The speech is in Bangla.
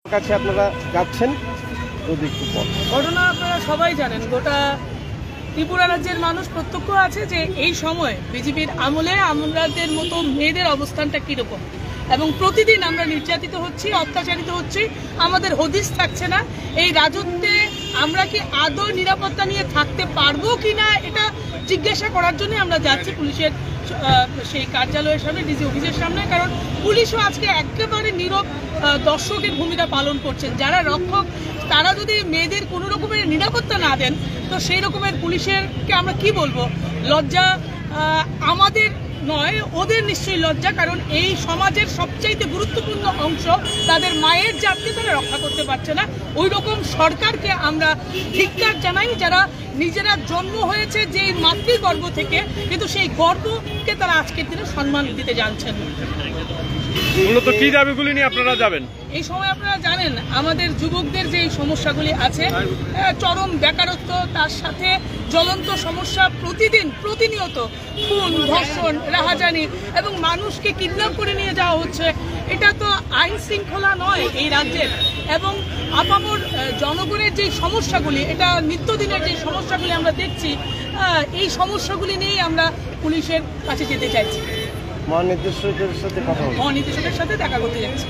কাছে আপনারা যাচ্ছেন যদি একটু বলেন। ঘটনা আপনারা সবাই জানেন, গোটা ত্রিপুরা রাজ্যের মানুষ প্রত্যক্ষ আছে যে এই সময় বিজেপির আমলে আমাদের মতো মেয়েদের অবস্থানটা কীরকম, এবং প্রতিদিন আমরা নির্যাতিত হচ্ছি, অত্যাচারিত হচ্ছি, আমাদের হদিস থাকছে না। এই রাজত্বে আমরা কি আদৌ নিরাপত্তা নিয়ে থাকতে পারবো কি না এটা জিজ্ঞাসা করার জন্য আমরা যাচ্ছি পুলিশের সেই কার্যালয়ের সামনে, ডিসি অফিসের সামনে। কারণ পুলিশও আজকে একেবারে নীরব দর্শকের ভূমিকা পালন করছেন। যারা রক্ষক তারা যদি মেয়েদের কোনো রকমের নিরাপত্তা না দেন তো সেই রকমের পুলিশেরকে আমরা কি বলবো, লজ্জা আমাদের নয়, ওদের নিশ্চয়ই লজ্জা। কারণ এই সমাজের সবচাইতে গুরুত্বপূর্ণ অংশ তাদের মায়ের জাতকে তারা রক্ষা করতে পারছে না। ওই রকম সরকারকে আমরা ধিক্কার জানাই, যারা নিজেরা জন্ম হয়েছে যে মাতৃগর্ভ থেকে, কিন্তু সেই গর্বকে তারা আজকের দিনে সম্মান দিতে জানছেন। মূলত কি দাবিগুলি নিয়ে আপনারা যাবেন? এই সময় আপনারা জানেন আমাদের যুবকদের যে সমস্যাগুলি আছে, চরম বেকারত্ব, তার সাথে জ্বলন্ত সমস্যা, প্রতিনিয়ত খুন, ধর্ষণ, রাহাজানি এবং মানুষকে কিডন্যাপ করে নিয়ে যাওয়া হচ্ছে। এটা তো আইন শৃঙ্খলা নয় এই রাজ্যের। এবং আপামর জনগণের যে সমস্যাগুলি, এটা নিত্যদিনের যে সমস্যাগুলি আমরা দেখছি, এই সমস্যাগুলি নিয়েই আমরা পুলিশের কাছে যেতে চাইছি। মহানির্দেশকের সাথে কথা বলবো, মহানির্দেশকের সাথে দেখা করতে যাচ্ছি।